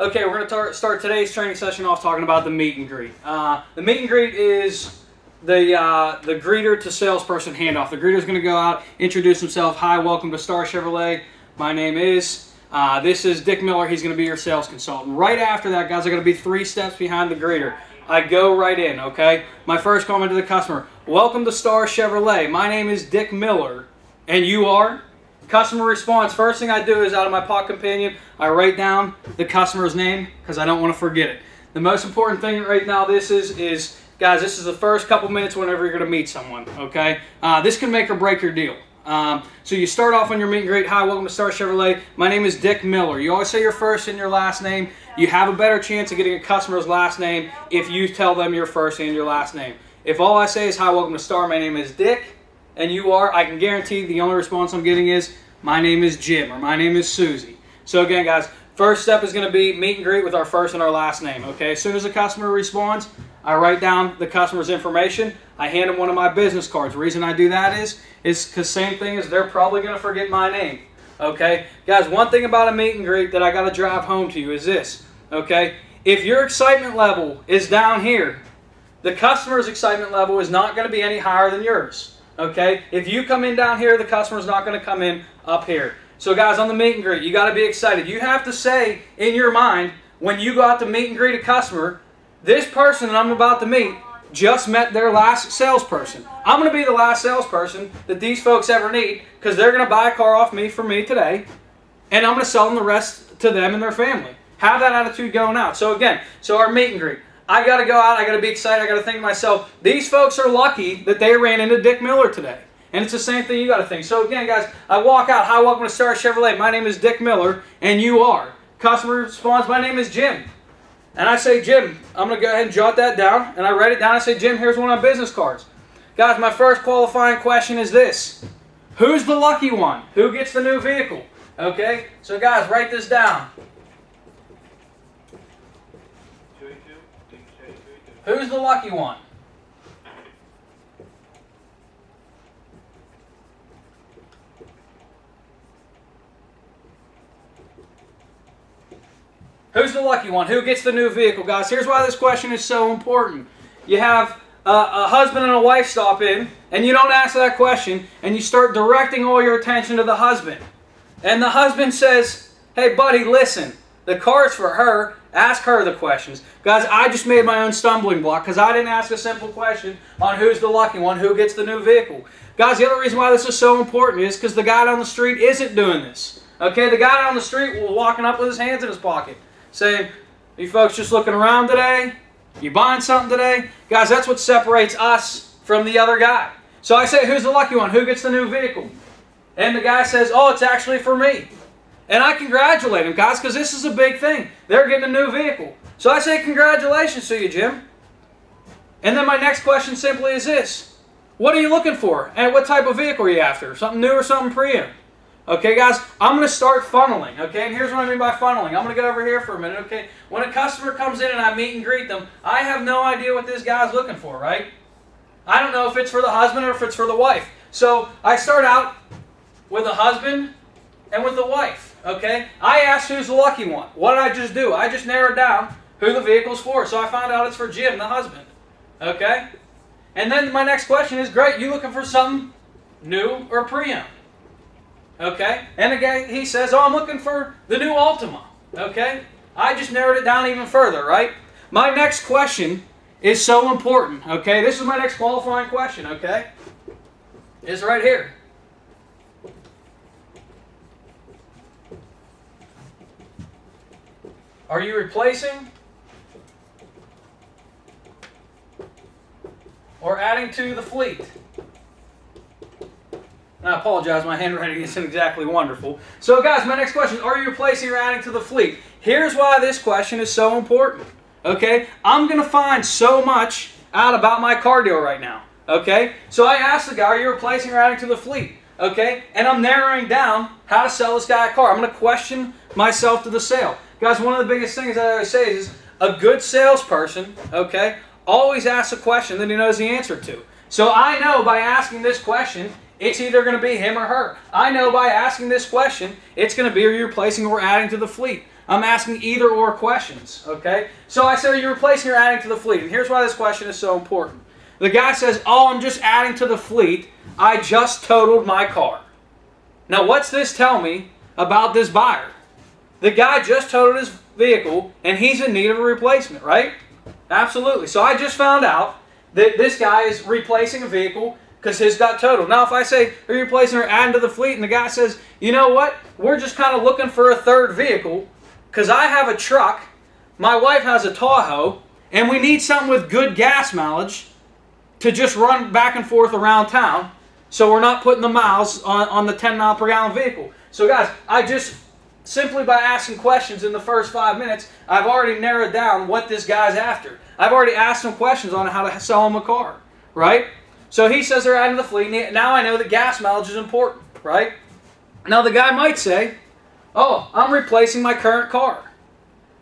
Okay, we're going to start today's training session off talking about the meet and greet. The meet and greet is the greeter to salesperson handoff. The greeter is going to go out, introduce himself. Hi, welcome to Star Chevrolet. My name is, this is Dick Miller. He's going to be your sales consultant. Right after that, guys, are going to be 3 steps behind the greeter. I go right in, okay? My first comment to the customer, welcome to Star Chevrolet. My name is Dick Miller, and you are? Customer response, first thing I do is out of my Pocket Companion, I write down the customer's name because I don't want to forget it. The most important thing right now guys, this is the first couple minutes whenever you're going to meet someone, okay? This can make or break your deal. So you start off on your meet and greet. Hi, welcome to Star Chevrolet. My name is Dick Miller. You always say your first and your last name. You have a better chance of getting a customer's last name if you tell them your first and your last name. If all I say is, hi, welcome to Star, my name is Dick, and you are, I can guarantee the only response I'm getting is, my name is Jim, or my name is Susie. So again, guys, first step is going to be meet and greet with our first and our last name, okay? As soon as the customer responds, I write down the customer's information. I hand them one of my business cards. The reason I do that is because same thing is they're probably going to forget my name, okay? Guys, one thing about a meet and greet that I got to drive home to you is this, okay? If your excitement level is down here, the customer's excitement level is not going to be any higher than yours. Okay, if you come in down here, the customer's not going to come in up here. So guys, on the meet and greet, you got to be excited. You have to say in your mind, when you go out to meet and greet a customer, this person that I'm about to meet just met their last salesperson. I'm going to be the last salesperson that these folks ever need because they're going to buy a car off me from me today, and I'm going to sell them the rest to them and their family. Have that attitude going out. So again, our meet and greet. I got to go out, I got to be excited, I got to think to myself, these folks are lucky that they ran into Dick Miller today. And it's the same thing you got to think. So again, guys, I walk out, hi, welcome to Star Chevrolet. My name is Dick Miller, and you are. Customer responds, my name is Jim. And I say, Jim, I'm going to go ahead and jot that down. And I write it down, I say, Jim, here's one of my business cards. Guys, my first qualifying question is this. Who's the lucky one? Who gets the new vehicle? Okay, so guys, write this down. Who's the lucky one? Who's the lucky one? Who gets the new vehicle? Guys, here's why this question is so important. You have a husband and a wife stop in, and you don't ask that question, and you start directing all your attention to the husband. And the husband says, hey, buddy, listen, the car's for her. Ask her the questions. Guys, I just made my own stumbling block because I didn't ask a simple question on who's the lucky one, who gets the new vehicle. Guys, the other reason why this is so important is because the guy down the street isn't doing this. Okay, the guy down the street was walking up with his hands in his pocket saying, you folks just looking around today? You buying something today? Guys, that's what separates us from the other guy. So I say, who's the lucky one? Who gets the new vehicle? And the guy says, oh, it's actually for me. And I congratulate him, guys, because this is a big thing. They're getting a new vehicle. So I say, congratulations to you, Jim. And then my next question simply is this. What are you looking for? And what type of vehicle are you after? Something new or something pre-owned? Okay, guys, I'm going to start funneling, okay? And here's what I mean by funneling. I'm going to get over here for a minute, okay? When a customer comes in and I meet and greet them, I have no idea what this guy's looking for, right? I don't know if it's for the husband or if it's for the wife. So I start out with the husband and with the wife. Okay, I asked who's the lucky one. What did I just do? I just narrowed down who the vehicle's for. So I found out it's for Jim, the husband. Okay? And then my next question is, great, you looking for something new or pre-owned? Okay? And again, he says, oh, I'm looking for the new Altima. Okay? I just narrowed it down even further, right? My next question is so important. Okay? This is my next qualifying question, okay? It's right here. Are you replacing or adding to the fleet? And I apologize, my handwriting isn't exactly wonderful. So guys, my next question, are you replacing or adding to the fleet? Here's why this question is so important. Okay, I'm going to find so much out about my car deal right now. Okay, so I asked the guy, are you replacing or adding to the fleet? Okay, and I'm narrowing down how to sell this guy a car. I'm going to question myself to the sale. Guys, one of the biggest things that I always say is a good salesperson, okay, always asks a question that he knows the answer to. So I know by asking this question, it's either going to be him or her. I know by asking this question, it's going to be are you replacing or adding to the fleet. I'm asking either or questions, okay? So I said, are you replacing or adding to the fleet? And here's why this question is so important. The guy says, oh, I'm just adding to the fleet. I just totaled my car. Now, what's this tell me about this buyer? The guy just totaled his vehicle, and he's in need of a replacement, right? Absolutely. So I just found out that this guy is replacing a vehicle because his got totaled. Now, if I say, are you replacing or adding to the fleet? And the guy says, you know what? We're just kind of looking for a third vehicle because I have a truck, my wife has a Tahoe, and we need something with good gas mileage to just run back and forth around town so we're not putting the miles on the 10 mile per gallon vehicle. So guys, I just, simply by asking questions in the first 5 minutes, I've already narrowed down what this guy's after. I've already asked him questions on how to sell him a car, right? So he says they're adding the fleet. Now I know that gas mileage is important, right? Now the guy might say, oh, I'm replacing my current car.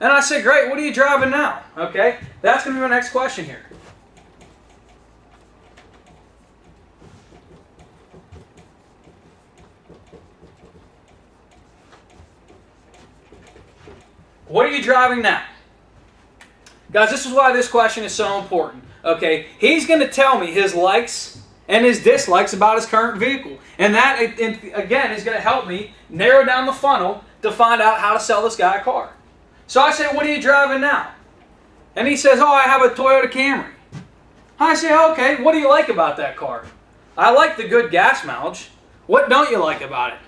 And I say, great, what are you driving now? Okay, that's going to be my next question here. What are you driving now? Guys, this is why this question is so important. Okay, he's going to tell me his likes and his dislikes about his current vehicle. And that, again, is going to help me narrow down the funnel to find out how to sell this guy a car. So I say, what are you driving now? And he says, oh, I have a Toyota Camry. I say, okay, what do you like about that car? I like the good gas mileage. What don't you like about it?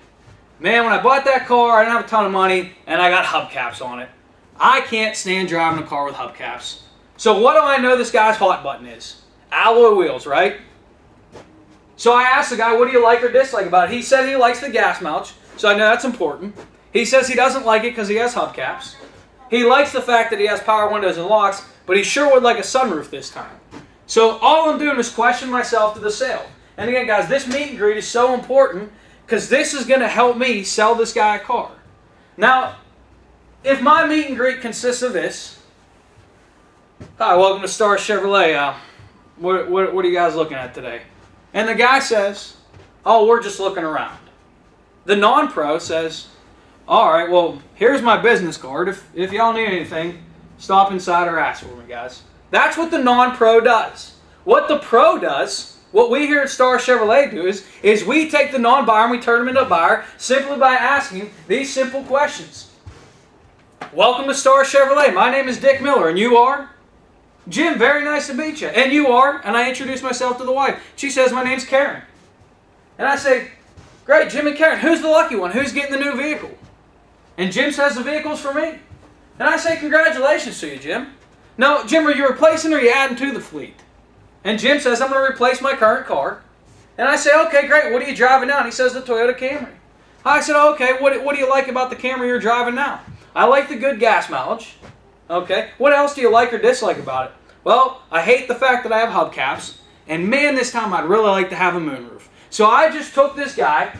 Man, when I bought that car, I didn't have a ton of money, and I got hubcaps on it. I can't stand driving a car with hubcaps. So what do I know this guy's hot button is? Alloy wheels, right? So I asked the guy, what do you like or dislike about it? He said he likes the gas mileage, so I know that's important. He says he doesn't like it because he has hubcaps. He likes the fact that he has power windows and locks, but he sure would like a sunroof this time. So all I'm doing is question myself to the sale. And again, guys, this meet and greet is so important because this is going to help me sell this guy a car. Now, if my meet and greet consists of this, hi, welcome to Star Chevrolet. What are you guys looking at today? And the guy says, oh, we're just looking around. The non-pro says, all right, well, here's my business card. If y'all need anything, stop inside or ask for me, guys. That's what the non-pro does. What the pro does, what we here at Star Chevrolet do is we take the non-buyer and we turn them into a buyer simply by asking these simple questions. Welcome to Star Chevrolet. My name is Dick Miller, and you are? Jim, very nice to meet you. And you are? And I introduce myself to the wife. She says, my name's Karen. And I say, great, Jim and Karen, who's the lucky one? Who's getting the new vehicle? And Jim says the vehicle's for me. And I say, congratulations to you, Jim. Now, Jim, are you replacing or are you adding to the fleet? And Jim says, I'm going to replace my current car. And I say, okay, great, what are you driving now? And he says, the Toyota Camry. I said, okay, what do you like about the Camry you're driving now? I like the good gas mileage. Okay, what else do you like or dislike about it? Well, I hate the fact that I have hubcaps. And man, this time I'd really like to have a moonroof. So I just took this guy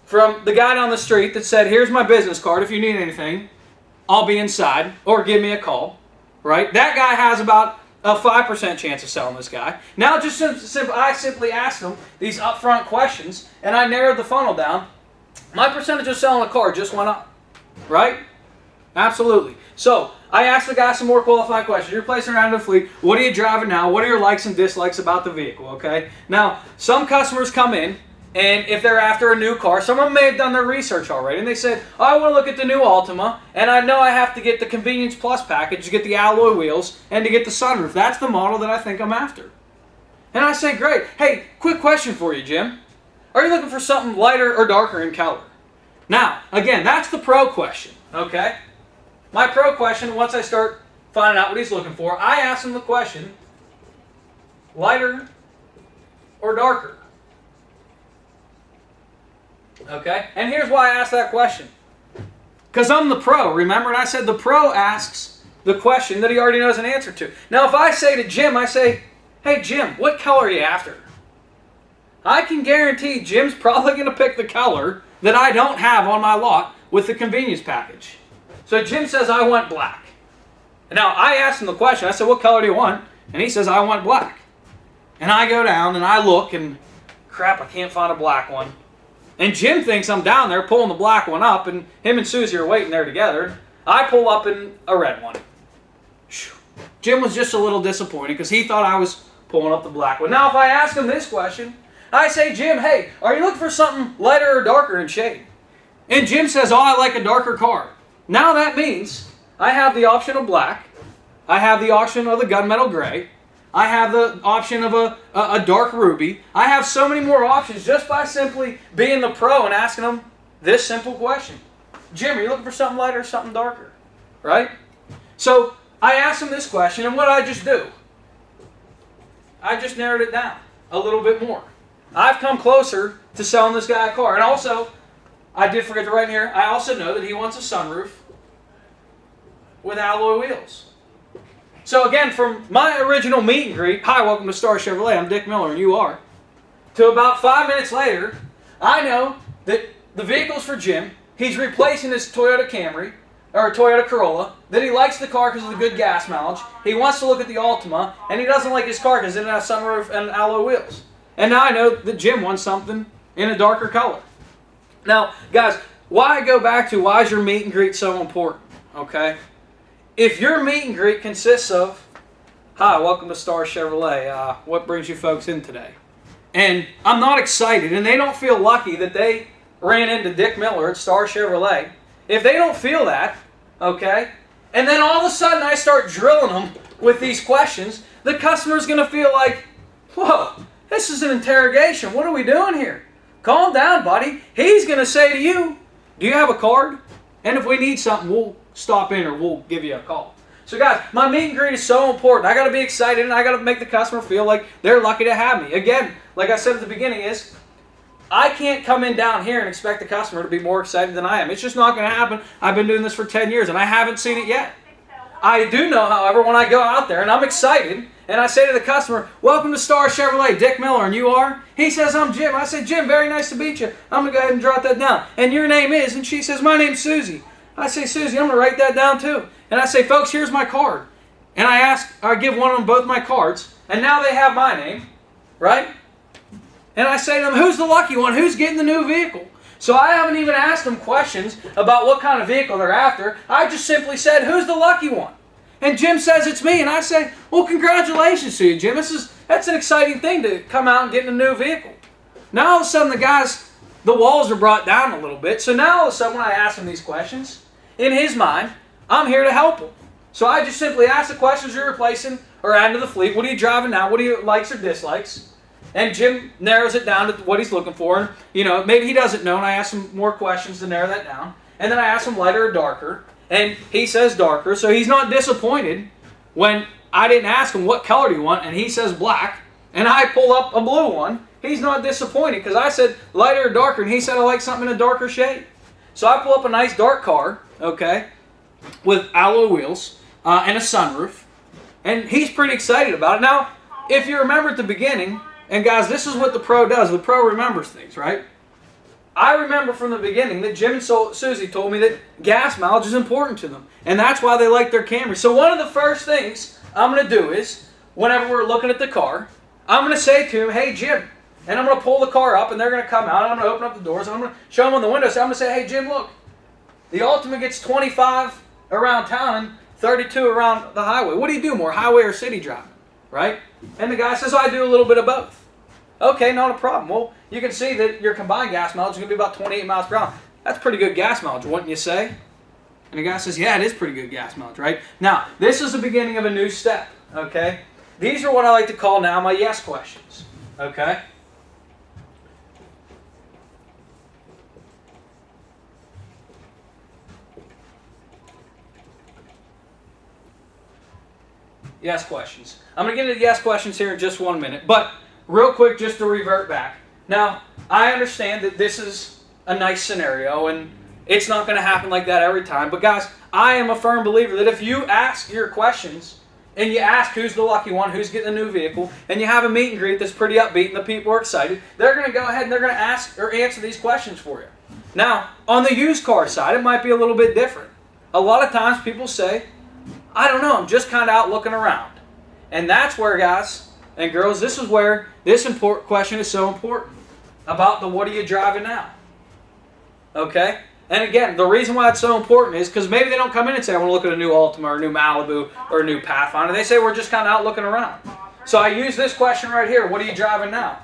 from the guy down the street that said, here's my business card. If you need anything, I'll be inside or give me a call. Right? That guy has about a 5% chance of selling this guy. Now I simply asked him these upfront questions and I narrowed the funnel down. My percentage of selling a car just went up. Right? Absolutely. So I asked the guy some more qualifying questions. You're replacing around the fleet. What are you driving now? What are your likes and dislikes about the vehicle? Okay. Now, some customers come in, and if they're after a new car, some of them may have done their research already, and they said, oh, I want to look at the new Altima, and I know I have to get the Convenience Plus package to get the alloy wheels and to get the sunroof. That's the model that I think I'm after. And I say, great. Hey, quick question for you, Jim. Are you looking for something lighter or darker in color? Now, again, that's the pro question. Okay. My pro question, once I start finding out what he's looking for, I ask him the question, lighter or darker? Okay? And here's why I asked that question. Because I'm the pro, remember? And I said the pro asks the question that he already knows an answer to. Now, if I say to Jim, I say, hey, Jim, what color are you after? I can guarantee Jim's probably going to pick the color that I don't have on my lot with the convenience package. So Jim says, I want black. Now, I asked him the question. I said, what color do you want? And he says, I want black. And I go down and I look and, crap, I can't find a black one. And Jim thinks I'm down there pulling the black one up, and him and Susie are waiting there together. I pull up in a red one. Jim was just a little disappointed because he thought I was pulling up the black one. Now, if I ask him this question, I say, Jim, hey, are you looking for something lighter or darker in shade? And Jim says, oh, I like a darker car. Now that means I have the option of black. I have the option of the gunmetal gray. I have the option of a dark ruby. I have so many more options just by simply being the pro and asking them this simple question. Jim, are you looking for something lighter or something darker? Right? So I asked him this question, and what did I just do? I just narrowed it down a little bit more. I've come closer to selling this guy a car. And also, I did forget to write in here, I also know that he wants a sunroof with alloy wheels. So again, from my original meet and greet, hi, welcome to Star Chevrolet, I'm Dick Miller, and you are, to about 5 minutes later, I know that the vehicle's for Jim. He's replacing his Toyota Camry, or Toyota Corolla, that he likes the car because of the good gas mileage. He wants to look at the Altima, and he doesn't like his car because it doesn't have sunroof and alloy wheels. And now I know that Jim wants something in a darker color. Now, guys, why I go back to why is your meet and greet so important, okay? If your meet and greet consists of, hi, welcome to Star Chevrolet, what brings you folks in today? And I'm not excited, and they don't feel lucky that they ran into Dick Miller at Star Chevrolet. If they don't feel that, okay, and then all of a sudden I start drilling them with these questions, the customer's going to feel like, whoa, this is an interrogation. What are we doing here? Calm down, buddy. He's going to say to you, do you have a card? And if we need something, we'll stop in or we'll give you a call. So guys, my meet and greet is so important. I got to be excited and I got to make the customer feel like they're lucky to have me. Again, like I said at the beginning is, I can't come in down here and expect the customer to be more excited than I am. It's just not going to happen. I've been doing this for 10 years and I haven't seen it yet. I do know, however, when I go out there and I'm excited and I say to the customer, welcome to Star Chevrolet, Dick Miller, and you are? He says, I'm Jim. I say, Jim, very nice to meet you. I'm going to go ahead and jot that down. And your name is? And she says, my name's Susie. I say, Susie, I'm going to write that down too. And I say, folks, here's my card. And I give one of them both my cards. And now they have my name, right? And I say to them, who's the lucky one? Who's getting the new vehicle? So I haven't even asked them questions about what kind of vehicle they're after. I just simply said, who's the lucky one? And Jim says it's me. And I say, well, congratulations to you, Jim. That's an exciting thing to come out and get in a new vehicle. Now all of a sudden the walls are brought down a little bit. So now all of a sudden when I ask him these questions, in his mind, I'm here to help him. So I just simply ask the questions you're replacing or adding to the fleet. What are you driving now? What do you likes or dislikes? And Jim narrows it down to what he's looking for. And, you know, maybe he doesn't know, and I ask him more questions to narrow that down. And then I ask him lighter or darker, and he says darker. So he's not disappointed when I didn't ask him what color do you want, and he says black, and I pull up a blue one. He's not disappointed because I said lighter or darker, and he said I like something in a darker shade. So I pull up a nice dark car, okay, with alloy wheels and a sunroof, and he's pretty excited about it. Now, if you remember at the beginning, and guys, this is what the pro does. The pro remembers things, right? I remember from the beginning that Jim and Susie told me that gas mileage is important to them. And that's why they like their Camry. So one of the first things I'm going to do is, whenever we're looking at the car, I'm going to say to him, hey, Jim. And I'm going to pull the car up, and they're going to come out. And I'm going to open up the doors, and I'm going to show them on the window. So I'm going to say, hey, Jim, look. The Altima gets 25 around town and 32 around the highway. What do you do more, highway or city driving? Right? And the guy says, oh, I do a little bit of both. Okay, not a problem. Well, you can see that your combined gas mileage is going to be about 28 miles per hour. That's pretty good gas mileage, wouldn't you say? And the guy says, yeah, it is pretty good gas mileage, right? Now, this is the beginning of a new step, okay? These are what I like to call now my yes questions, okay? Yes questions. I'm going to get into the yes questions here in just 1 minute, but real quick, just to revert back. Now, I understand that this is a nice scenario, and it's not going to happen like that every time. But guys, I am a firm believer that if you ask your questions, and you ask who's the lucky one, who's getting a new vehicle, and you have a meet and greet that's pretty upbeat and the people are excited, they're going to go ahead and they're going to ask or answer these questions for you. Now, on the used car side, it might be a little bit different. A lot of times people say, I don't know, I'm just kind of out looking around. And that's where, guys and girls, this is where this question is so important about the what are you driving now? Okay? And again, the reason why it's so important is because maybe they don't come in and say, I want to look at a new Altima or a new Malibu or a new Pathfinder. They say, we're just kind of out looking around. So I use this question right here. What are you driving now?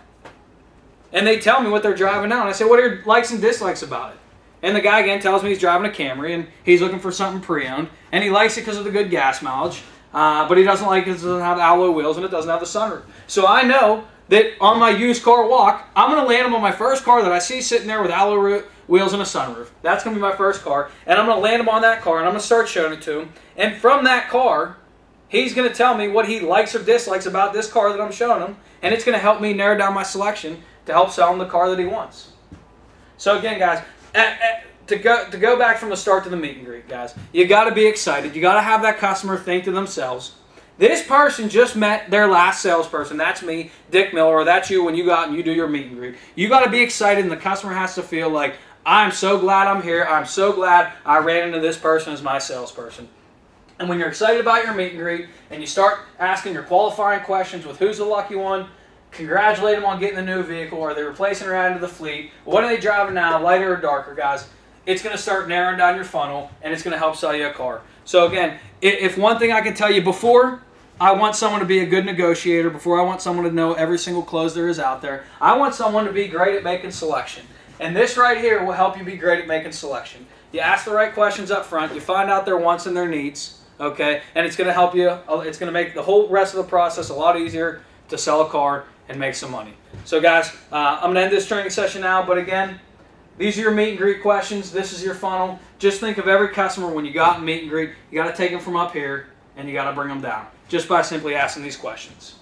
And they tell me what they're driving now. And I say, what are your likes and dislikes about it? And the guy again tells me he's driving a Camry and he's looking for something pre-owned. And he likes it because of the good gas mileage. But he doesn't like it because it doesn't have alloy wheels and it doesn't have the sunroof. So I know that on my used car walk, I'm going to land him on my first car that I see sitting there with alloy wheels and a sunroof. That's going to be my first car. And I'm going to land him on that car and I'm going to start showing it to him. And from that car, he's going to tell me what he likes or dislikes about this car that I'm showing him. And it's going to help me narrow down my selection to help sell him the car that he wants. So again, guys, to go back from the start to the meet and greet, guys, you got to be excited. You got to have that customer think to themselves, this person just met their last salesperson. That's me, Dick Miller, or that's you when you go out and you do your meet and greet. You got to be excited, and the customer has to feel like, I'm so glad I'm here. I'm so glad I ran into this person as my salesperson. And when you're excited about your meet and greet, and you start asking your qualifying questions with who's the lucky one, congratulate them on getting the new vehicle, are they replacing or adding to the fleet, what are they driving now, lighter or darker, guys, it's going to start narrowing down your funnel, and it's going to help sell you a car. So again, if one thing I can tell you, before I want someone to be a good negotiator, before I want someone to know every single close there is out there, I want someone to be great at making selection. And this right here will help you be great at making selection. You ask the right questions up front, you find out their wants and their needs, okay, and it's going to help you, it's going to make the whole rest of the process a lot easier to sell a car and make some money. So guys, I'm going to end this training session now, but again, these are your meet and greet questions. This is your funnel. Just think of every customer when you go out and meet and greet. You got to take them from up here and you got to bring them down just by simply asking these questions.